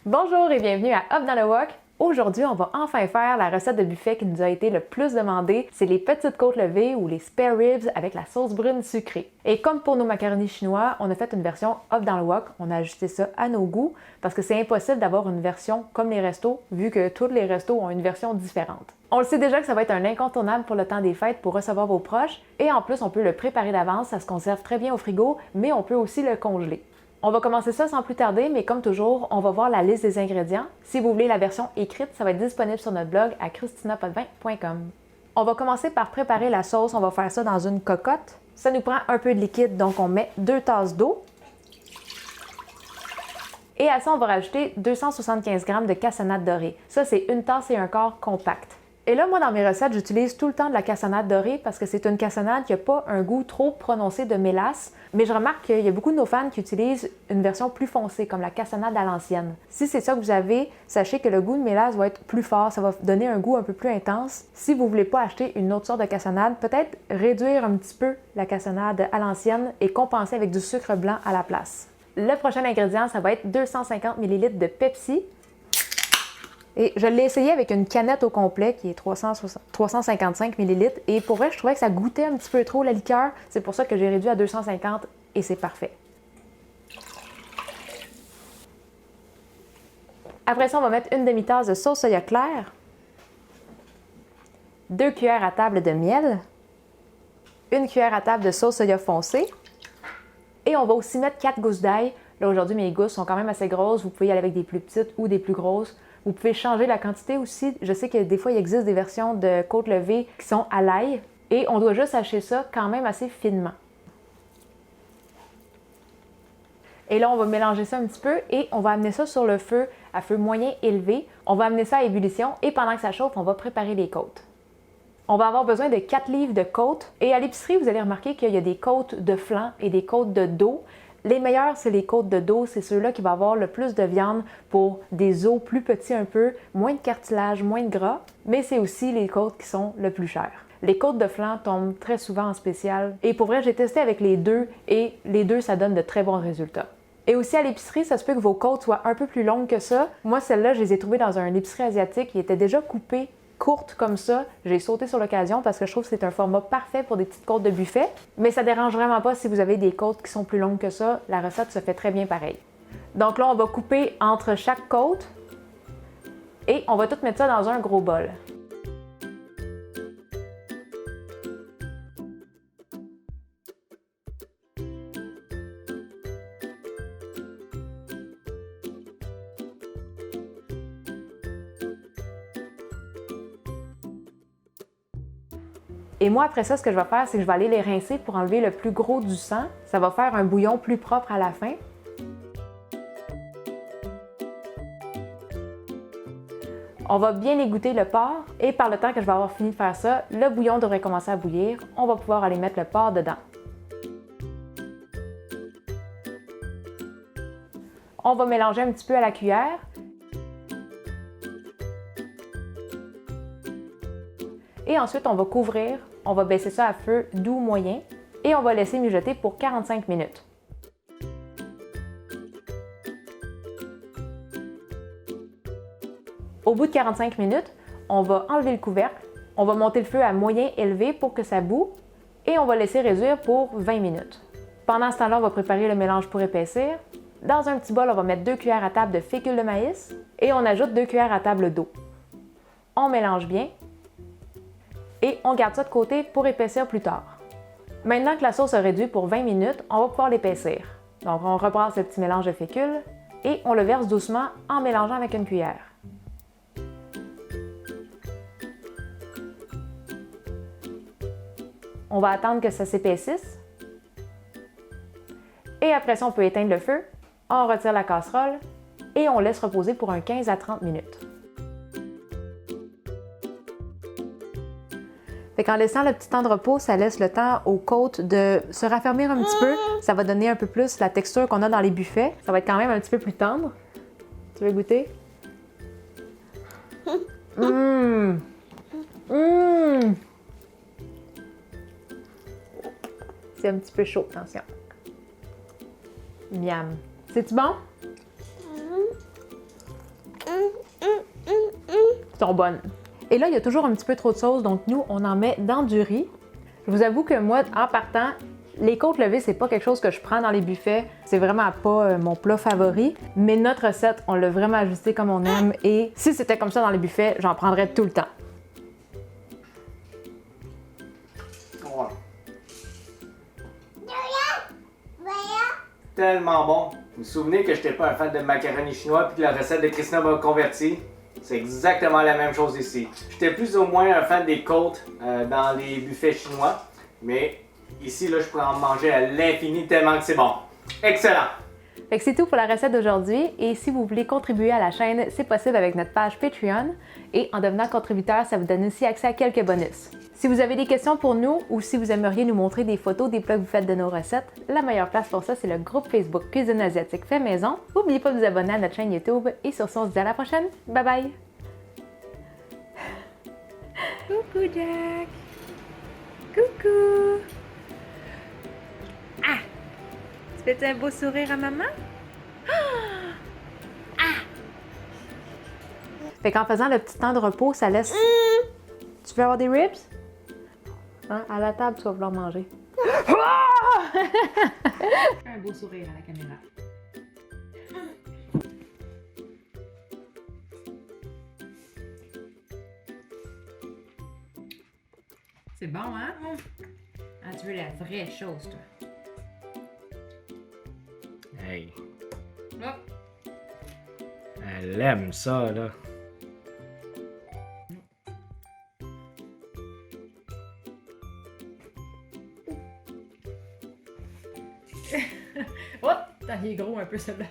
Bonjour et bienvenue à Up dans le Wok. Aujourd'hui, on va enfin faire la recette de buffet qui nous a été le plus demandée. C'est les petites côtes levées ou les spare ribs avec la sauce brune sucrée. Et comme pour nos macaronis chinois, on a fait une version Up dans le Wok. On a ajusté ça à nos goûts parce que c'est impossible d'avoir une version comme les restos vu que tous les restos ont une version différente. On le sait déjà que ça va être un incontournable pour le temps des fêtes pour recevoir vos proches et en plus, on peut le préparer d'avance, ça se conserve très bien au frigo, mais on peut aussi le congeler. On va commencer ça sans plus tarder, mais comme toujours, on va voir la liste des ingrédients. Si vous voulez la version écrite, ça va être disponible sur notre blog à christinapotvin.com. On va commencer par préparer la sauce. On va faire ça dans une cocotte. Ça nous prend un peu de liquide, donc on met 2 tasses d'eau. Et à ça, on va rajouter 275 g de cassonade dorée. Ça, c'est 1 tasse et un quart compacte. Et là, moi, dans mes recettes, j'utilise tout le temps de la cassonade dorée parce que c'est une cassonade qui n'a pas un goût trop prononcé de mélasse. Mais je remarque qu'il y a beaucoup de nos fans qui utilisent une version plus foncée, comme la cassonade à l'ancienne. Si c'est ça que vous avez, sachez que le goût de mélasse va être plus fort, ça va donner un goût un peu plus intense. Si vous ne voulez pas acheter une autre sorte de cassonade, peut-être réduire un petit peu la cassonade à l'ancienne et compenser avec du sucre blanc à la place. Le prochain ingrédient, ça va être 250 ml de Pepsi. Et je l'ai essayé avec une canette au complet qui est 355 ml. Et pour vrai, je trouvais que ça goûtait un petit peu trop la liqueur. C'est pour ça que j'ai réduit à 250 et c'est parfait. Après ça, on va mettre une demi-tasse de sauce soya claire, 2 cuillères à table de miel, 1 cuillère à table de sauce soya foncée. Et on va aussi mettre 4 gousses d'ail. Là, aujourd'hui, mes gousses sont quand même assez grosses. Vous pouvez y aller avec des plus petites ou des plus grosses. Vous pouvez changer la quantité aussi. Je sais que des fois, il existe des versions de côtes levées qui sont à l'ail. Et on doit juste hacher ça quand même assez finement. Et là, on va mélanger ça un petit peu et on va amener ça sur le feu à feu moyen élevé. On va amener ça à ébullition et pendant que ça chauffe, on va préparer les côtes. On va avoir besoin de 4 livres de côtes. Et à l'épicerie, vous allez remarquer qu'il y a des côtes de flanc et des côtes de dos. Les meilleurs, c'est les côtes de dos. C'est ceux-là qui vont avoir le plus de viande pour des os plus petits un peu, moins de cartilage, moins de gras. Mais c'est aussi les côtes qui sont le plus chères. Les côtes de flanc tombent très souvent en spécial. Et pour vrai, j'ai testé avec les deux et les deux, ça donne de très bons résultats. Et aussi à l'épicerie, ça se peut que vos côtes soient un peu plus longues que ça. Moi, celles-là, je les ai trouvées dans une épicerie asiatique qui était déjà coupée courte comme ça. J'ai sauté sur l'occasion parce que je trouve que c'est un format parfait pour des petites côtes de buffet. Mais ça dérange vraiment pas si vous avez des côtes qui sont plus longues que ça. La recette se fait très bien pareil. Donc là, on va couper entre chaque côte et on va tout mettre ça dans un gros bol. Et moi, après ça, ce que je vais faire, c'est que je vais aller les rincer pour enlever le plus gros du sang. Ça va faire un bouillon plus propre à la fin. On va bien égoutter le porc et par le temps que je vais avoir fini de faire ça, le bouillon devrait commencer à bouillir. On va pouvoir aller mettre le porc dedans. On va mélanger un petit peu à la cuillère. Et ensuite, on va couvrir. On va baisser ça à feu doux moyen et on va laisser mijoter pour 45 minutes. Au bout de 45 minutes, on va enlever le couvercle, on va monter le feu à moyen élevé pour que ça bout et on va laisser réduire pour 20 minutes. Pendant ce temps-là, on va préparer le mélange pour épaissir. Dans un petit bol, on va mettre 2 cuillères à table de fécule de maïs et on ajoute 2 cuillères à table d'eau. On mélange bien. Et on garde ça de côté pour épaissir plus tard. Maintenant que la sauce a réduit pour 20 minutes, on va pouvoir l'épaissir. Donc on rebrasse le petit mélange de fécule et on le verse doucement en mélangeant avec une cuillère. On va attendre que ça s'épaississe. Et après ça, on peut éteindre le feu, on retire la casserole et on laisse reposer pour un 15 à 30 minutes. Fait qu'en laissant le petit temps de repos, ça laisse le temps aux côtes de se raffermir un petit peu. Ça va donner un peu plus la texture qu'on a dans les buffets. Ça va être quand même un petit peu plus tendre. Tu veux goûter? C'est un petit peu chaud, attention. Miam. C'est-tu bon? sont bonnes. Et là, il y a toujours un petit peu trop de sauce, donc nous, on en met dans du riz. Je vous avoue que moi, en partant, les côtes levées, c'est pas quelque chose que je prends dans les buffets. C'est vraiment pas mon plat favori. Mais notre recette, on l'a vraiment ajusté comme on aime. Et si c'était comme ça dans les buffets, j'en prendrais tout le temps. Ouais. Tellement bon. Vous vous souvenez que j'étais pas un fan de macaroni chinois puis que la recette de Christina m'a converti? C'est exactement la même chose ici. J'étais plus ou moins un fan des côtes dans les buffets chinois, mais ici, là, je pourrais en manger à l'infini tellement que c'est bon. Excellent! Fait que c'est tout pour la recette d'aujourd'hui. Et si vous voulez contribuer à la chaîne, c'est possible avec notre page Patreon. Et en devenant contributeur, ça vous donne aussi accès à quelques bonus. Si vous avez des questions pour nous ou si vous aimeriez nous montrer des photos des plats que vous faites de nos recettes, la meilleure place pour ça, c'est le groupe Facebook Cuisine Asiatique Fait Maison. N'oubliez pas de vous abonner à notre chaîne YouTube. Et sur ce, on se dit à la prochaine. Bye bye! Coucou Jack! Coucou! Ah! Tu fais un beau sourire à maman? Ah! Fait qu'en faisant le petit temps de repos, ça laisse... Tu veux avoir des ribs? Hein? À la table, tu vas vouloir manger. Un beau sourire à la caméra. C'est bon, hein? Ah, tu veux la vraie chose, toi. Hey, Hop! elle aime ça, là. Oh! Il est gros un peu, celui-là.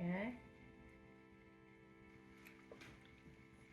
Hein?